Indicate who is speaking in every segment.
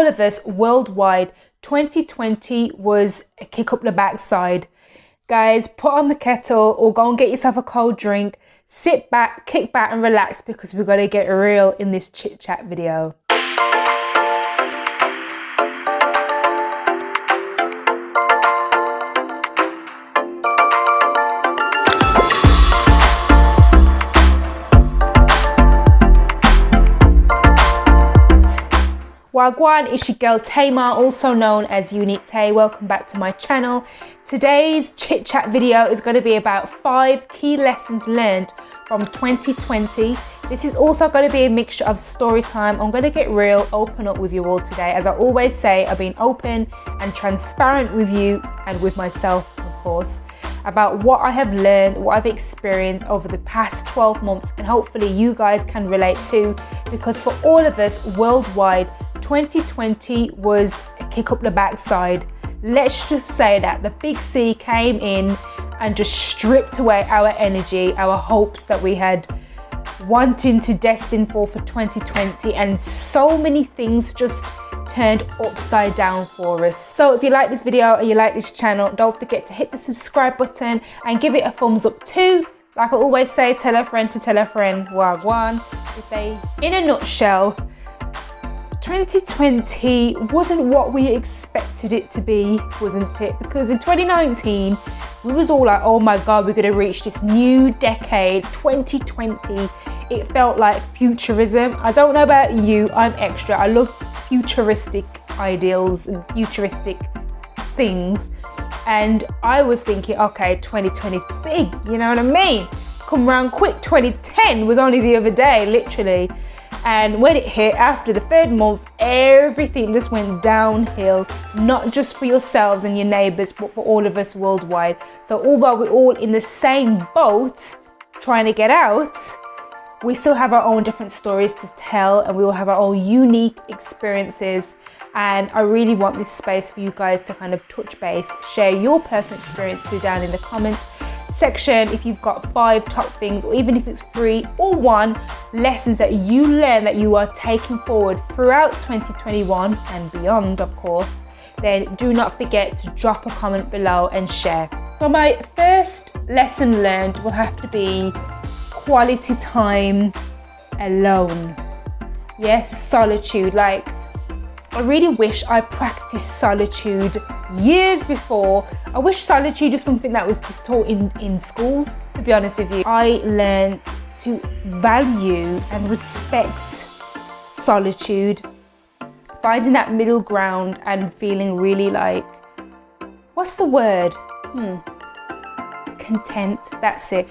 Speaker 1: of us worldwide, 2020 was a kick up the backside. Guys, put on the kettle or go and get yourself a cold drink, sit back, kick back and relax, because we're going to get real in this chit chat video. Wagwan, it's your girl Tamar, also known as Unique Tay. Welcome back to my channel. Today's chit chat video is going to be about 5 key lessons learned from 2020. This is also going to be a mixture of story time. I'm going to get real, open up with you all today. As I always say, I've been open and transparent with you and with myself, of course, about what I have learned, what I've experienced over the past 12 months, and hopefully you guys can relate too, because for all of us worldwide, 2020 was a kick up the backside. Let's just say that the big C came in and just stripped away our energy, our hopes that we had wanting to destine for 2020, and so many things just turned upside down for us. So if you like this video or you like this channel, don't forget to hit the subscribe button and give it a thumbs up too. Like I always say, tell a friend to tell a friend. Wagwan. In a nutshell, 2020 wasn't what we expected it to be, wasn't it? Because in 2019, we was all like, oh my God, we're gonna reach this new decade, 2020. It felt like futurism. I don't know about you, I'm extra. I love futuristic ideals and futuristic things. And I was thinking, okay, 2020 is big, you know what I mean? Come round quick. 2010 was only the other day, literally. And when it hit after the 3rd month, everything just went downhill, not just for yourselves and your neighbours, but for all of us worldwide. So although we're all in the same boat trying to get out, we still have our own different stories to tell, and we all have our own unique experiences. And I really want this space for you guys to kind of touch base, share your personal experience too down in the comment section. If you've got 5 top things, or even if it's 3 or 1 lessons that you learn that you are taking forward throughout 2021 and beyond, of course, then do not forget to drop a comment below and share. So my first lesson learned will have to be quality time alone. Yes, solitude. Like, I really wish I practiced solitude years before. I wish solitude is something that was just taught in schools, to be honest with you. I learned to value and respect solitude, finding that middle ground and feeling really like, what's the word? Content. That's it.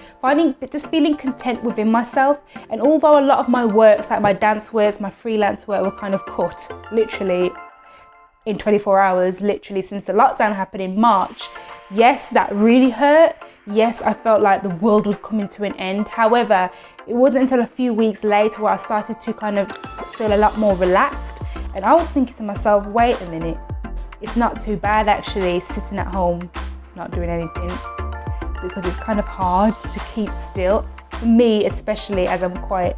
Speaker 1: Just feeling content within myself. And although a lot of my works, like my dance works, my freelance work, were kind of cut literally in 24 hours, literally since the lockdown happened in March, yes, that really hurt. Yes, I felt like the world was coming to an end. However, it wasn't until a few weeks later where I started to kind of feel a lot more relaxed, and I was thinking to myself, wait a minute, it's not too bad actually sitting at home not doing anything, because it's kind of hard to keep still. For me especially, as I'm quite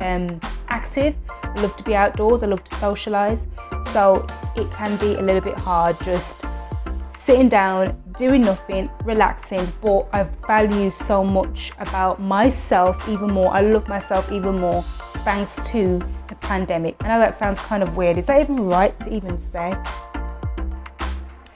Speaker 1: active, I love to be outdoors, I love to socialise, so it can be a little bit hard just sitting down, doing nothing, relaxing. But I value so much about myself even more. I love myself even more thanks to the pandemic. I know that sounds kind of weird. Is that even right to even say?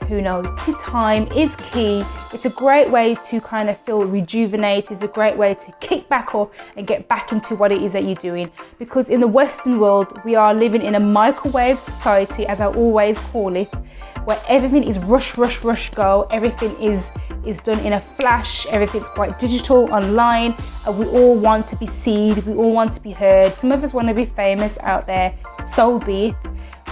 Speaker 1: Who knows? Time is key. It's a great way to kind of feel rejuvenated. It's a great way to kick back up and get back into what it is that you're doing. Because in the Western world, we are living in a microwave society, as I always call it, where everything is rush, rush, rush, go. Everything is done in a flash. Everything's quite digital, online, and we all want to be seen. We all want to be heard. Some of us want to be famous out there, so be it.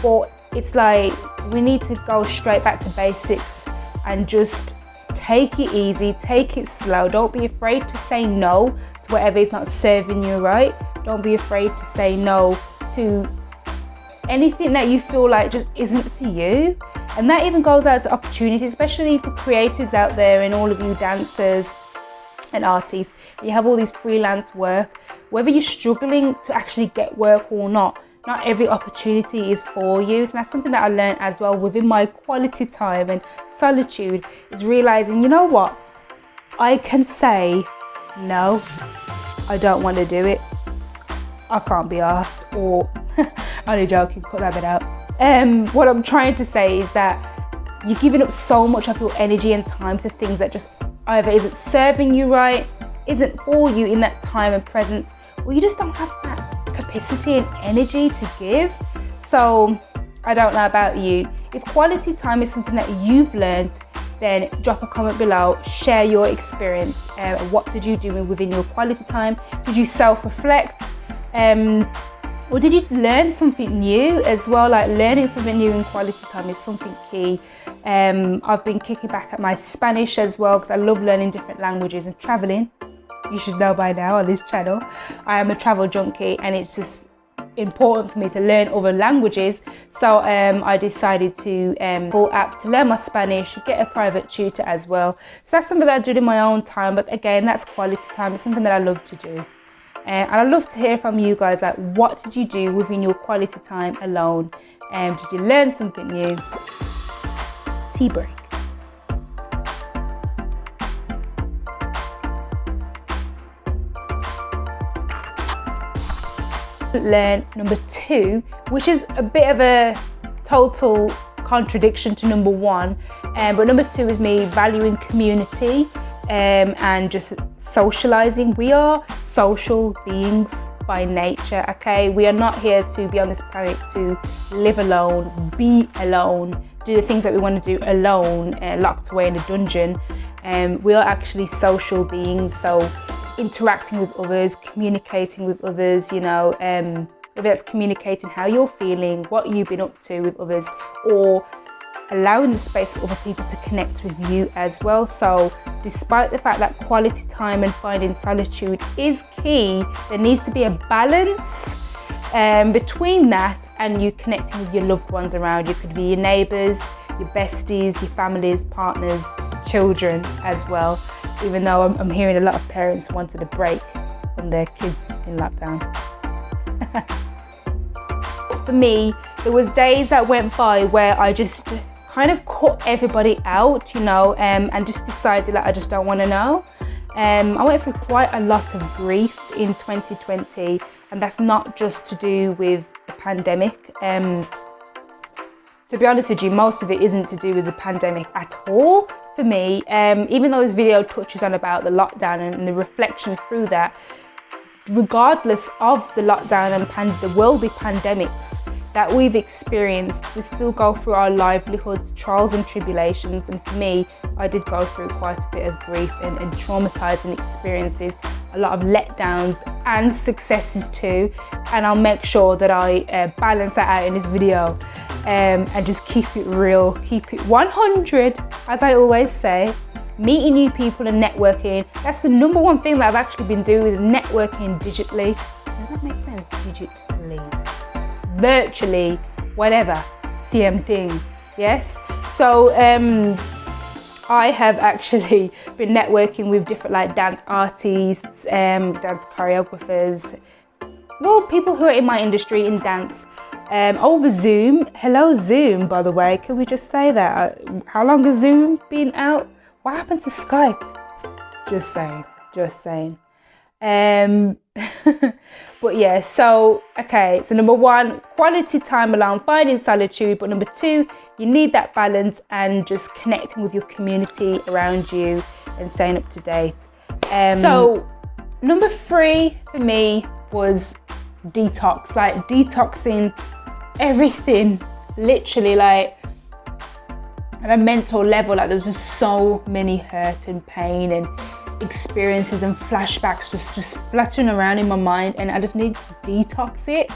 Speaker 1: But it's like we need to go straight back to basics and just take it easy, take it slow. Don't be afraid to say no to whatever is not serving you right. Don't be afraid to say no to anything that you feel like just isn't for you. And that even goes out to opportunities, especially for creatives out there and all of you dancers and artists. You have all these freelance work. Whether you're struggling to actually get work or not, not every opportunity is for you. So that's something that I learned as well within my quality time and solitude, is realizing, you know what, I can say no, I don't want to do it, I can't be asked, or only joking, cut that bit out. What I'm trying to say is that you're giving up so much of your energy and time to things that just either isn't serving you right, isn't for you in that time and presence, or you just don't have that capacity and energy to give. So I don't know about you. If quality time is something that you've learned, then drop a comment below, share your experience. What did you do within your quality time? Did you self-reflect? Or did you learn something new as well? Like, learning something new in quality time is something key. I've been kicking back at my Spanish as well, because I love learning different languages and traveling. You should know by now on this channel, I am a travel junkie, and it's just important for me to learn other languages. So I decided to full app to learn my Spanish, get a private tutor as well. So that's something that I do in my own time, but again, that's quality time. It's something that I love to do. And I'd love to hear from you guys, like, what did you do within your quality time alone? Did you learn something new? Tea break. Learn number 2, which is a bit of a total contradiction to number 1, but number 2 is me valuing community and just socializing. We are social beings by nature, okay? We are not here to be on this planet to live alone, be alone, do the things that we want to do alone, locked away in a dungeon. We are actually social beings, so interacting with others, communicating with others, you know, whether that's communicating how you're feeling, what you've been up to with others, or allowing the space for other people to connect with you as well. So despite the fact that quality time and finding solitude is key, there needs to be a balance between that and you connecting with your loved ones around you. Could be your neighbours, your besties, your families, partners, children as well, even though I'm hearing a lot of parents wanted a break from their kids in lockdown. For me, there was days that went by where I just kind of cut everybody out, you know, and just decided that I just don't want to know. I went through quite a lot of grief in 2020, and that's not just to do with the pandemic. To be honest with you, most of it isn't to do with the pandemic at all for me. Even though this video touches on about the lockdown and the reflection through that, regardless of the lockdown and the worldly pandemics that we've experienced, we still go through our livelihoods, trials and tribulations. And for me, I did go through quite a bit of grief and traumatizing experiences, a lot of letdowns and successes too. And I'll make sure that I balance that out in this video and just keep it real, keep it 100, as I always say. Meeting new people and networking, that's the number one thing that I've actually been doing, is networking digitally. Does that make sense? Digitally, virtually, whatever, same thing, yes? So I have actually been networking with different like dance artists, dance choreographers, well, people who are in my industry in dance, over Zoom. Hello Zoom, by the way, can we just say that? How long has Zoom been out? What happened to Skype? Just saying. But yeah, so, okay, so number 1, quality time alone, finding solitude. But number 2, you need that balance and just connecting with your community around you and staying up to date. So number 3 for me was detox, like detoxing everything, literally, like at a mental level. Like, there was just so many hurt and pain and experiences and flashbacks just fluttering around in my mind, and I just needed to detox it.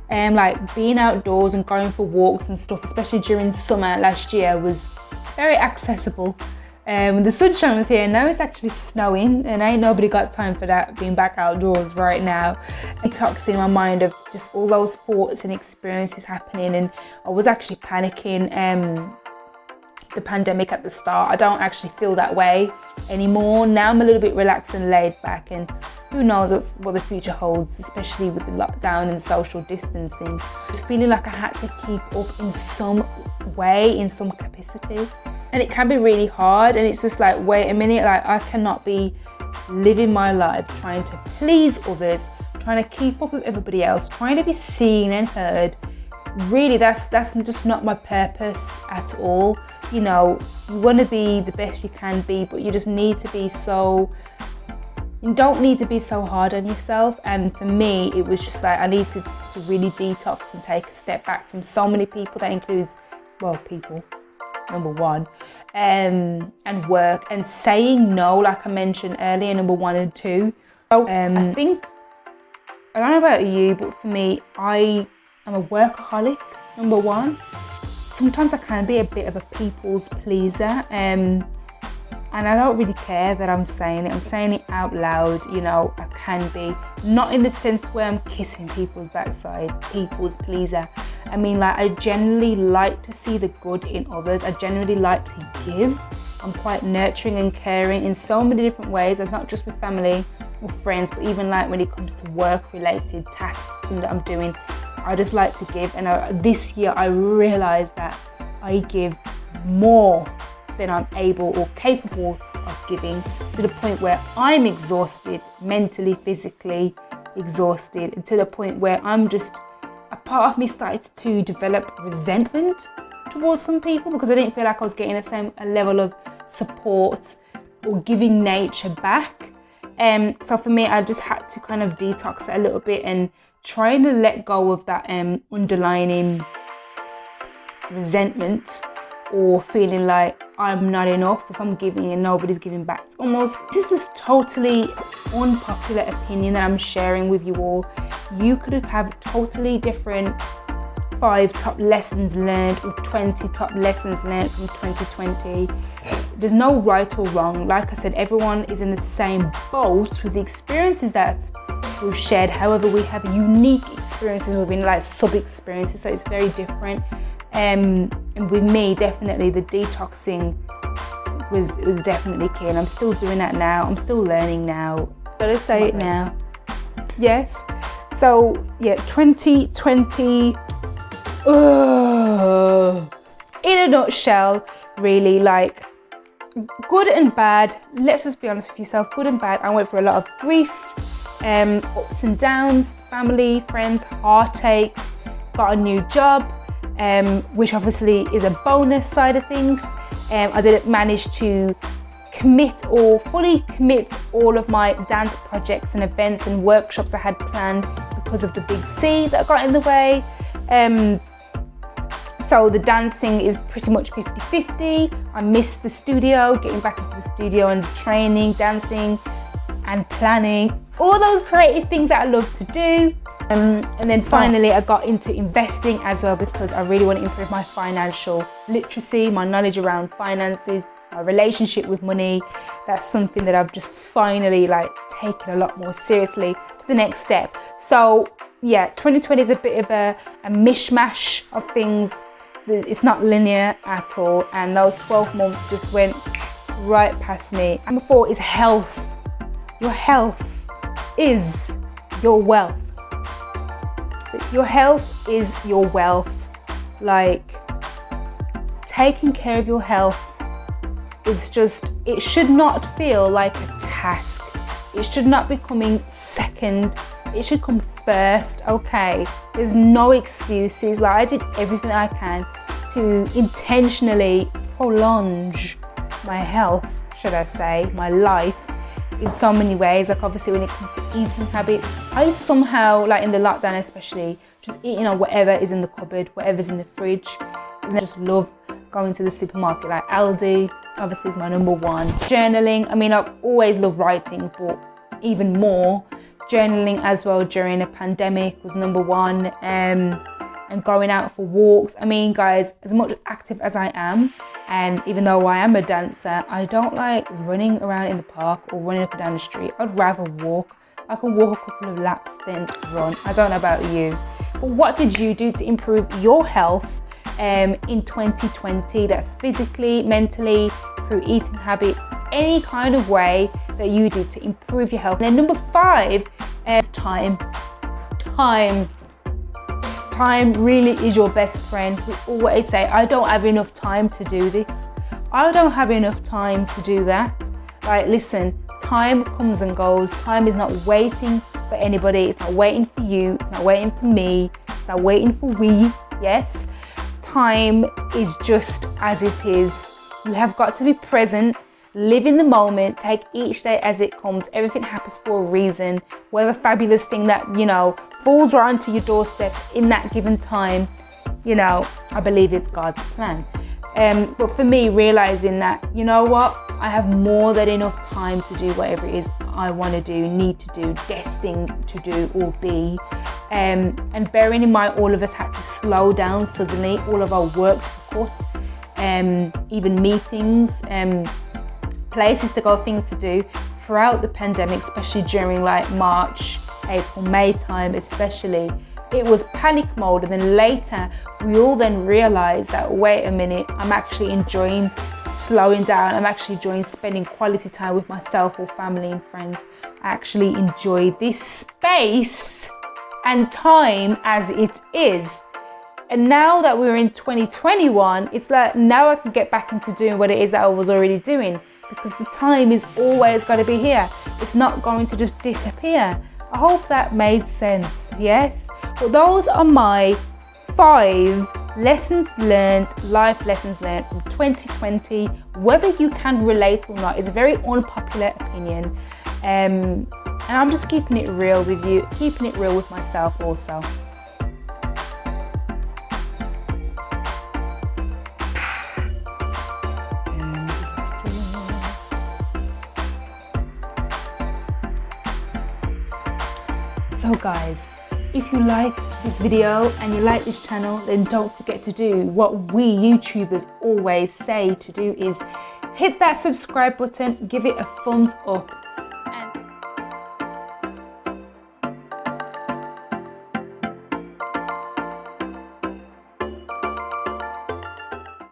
Speaker 1: Like, being outdoors and going for walks and stuff, especially during summer last year, was very accessible. The sunshine was here. Now it's actually snowing, and ain't nobody got time for that, being back outdoors right now. Detoxing my mind of just all those thoughts and experiences happening, and I was actually panicking. The pandemic at the start, I don't actually feel that way anymore. Now I'm a little bit relaxed and laid back, and who knows what the future holds, especially with the lockdown and social distancing. Just feeling like I had to keep up in some way, in some capacity. And it can be really hard, and it's just like, wait a minute, like I cannot be living my life trying to please others, trying to keep up with everybody else, trying to be seen and heard. Really, that's just not my purpose at all. You know, you want to be the best you can be, but you just need to be you don't need to be so hard on yourself. And for me, it was just like I need to really detox and take a step back from so many people. That includes, well, people, number one, and work, and saying no, like I mentioned earlier, number 1 and 2. So I think, I don't know about you, but for me, I'm a workaholic, number 1. Sometimes I can be a bit of a people's pleaser, and I don't really care that I'm saying it. I'm saying it out loud, you know, I can be. Not in the sense where I'm kissing people's backside, people's pleaser. I mean, like, I generally like to see the good in others. I generally like to give. I'm quite nurturing and caring in so many different ways, and not just with family or friends, but even like when it comes to work-related tasks that I'm doing. I just like to give, and this year I realized that I give more than I'm able or capable of giving, to the point where I'm exhausted, mentally, physically exhausted, and to the point where a part of me started to develop resentment towards some people because I didn't feel like I was getting the same level of support or giving nature back. So for me, I just had to kind of detox it a little bit and trying to let go of that underlying resentment, or feeling like I'm not enough if I'm giving and nobody's giving back. It's almost, this is totally unpopular opinion that I'm sharing with you all. You could have totally different 5 top lessons learned or 20 top lessons learned from 2020. There's no right or wrong. Like I said, everyone is in the same boat with the experiences that we've shared. However, we have unique experiences within, like, sub-experiences, so it's very different. And with me, definitely the detoxing was definitely key, and I'm still doing that now. I'm still learning now. Gotta say it now. Yes. So yeah, 2020. In a nutshell, really, like, good and bad. Let's just be honest with yourself. Good and bad. I went through a lot of grief, ups and downs, family, friends, heartaches. Got a new job, which obviously is a bonus side of things. I didn't manage to fully commit all of my dance projects and events and workshops I had planned because of the big C that got in the way. So the dancing is pretty much 50-50. I missed the studio, getting back into the studio and training, dancing and planning, all those creative things that I love to do. And then finally I got into investing as well, because I really want to improve my financial literacy, my knowledge around finances, my relationship with money. That's something that I've just finally, like, taken a lot more seriously to the next step. So yeah, 2020 is a bit of a mishmash of things. It's not linear at all, and those 12 months just went right past me. Number 4 is health. Your health is your wealth. Your health is your wealth. Like, taking care of your health, it should not feel like a task. It should not be coming second. It should come first, okay? There's no excuses. Like, I did everything I can to intentionally prolong my health, should I say, my life, in so many ways. Like, obviously when it comes to eating habits, I somehow, like in the lockdown especially, just eating on whatever is in the cupboard, whatever's in the fridge. And I just love going to the supermarket, like Aldi, obviously is my number 1. Journaling, I mean, I've always loved writing, but even more, journaling as well during a pandemic was number 1. And going out for walks. I mean, guys, as much active as I am, and even though I am a dancer, I don't like running around in the park or running up and down the street. I'd rather walk. I can walk a couple of laps than run. I don't know about you. But what did you do to improve your health in 2020? That's physically, mentally, through eating habits, any kind of way that you do to improve your health. And then number 5 is time. Time really is your best friend. We always say, I don't have enough time to do this. I don't have enough time to do that. Right, listen, time comes and goes. Time is not waiting for anybody. It's not waiting for you. It's not waiting for me. It's not waiting for we. Yes, time is just as it is. You have got to be present, live in the moment, take each day as it comes. Everything happens for a reason. Whatever fabulous thing that, falls right onto your doorstep in that given time, I believe it's God's plan. But for me, realizing that, you know what, I have more than enough time to do whatever it is I want to do, need to do, destined to do or be. And bearing in mind, all of us had to slow down suddenly. All of our works were cut, even meetings, places to go, things to do throughout the pandemic, especially during like March, April, May time especially. It was panic mode, and then later we all then realized that, wait a minute, I'm actually enjoying slowing down. I'm actually enjoying spending quality time with myself or family and friends. I actually enjoy this space and time as it is. And now that we're in 2021, it's like now I can get back into doing what it is that I was already doing, because the time is always going to be here. It's not going to just disappear. I hope that made sense. Yes. Well, those are my 5 lessons learned, life lessons learned from 2020. Whether you can relate or not is a very unpopular opinion. And I'm just keeping it real with you, keeping it real with myself also. So guys, if you like this video and you like this channel, then don't forget to do what we YouTubers always say to do, is hit that subscribe button, give it a thumbs up,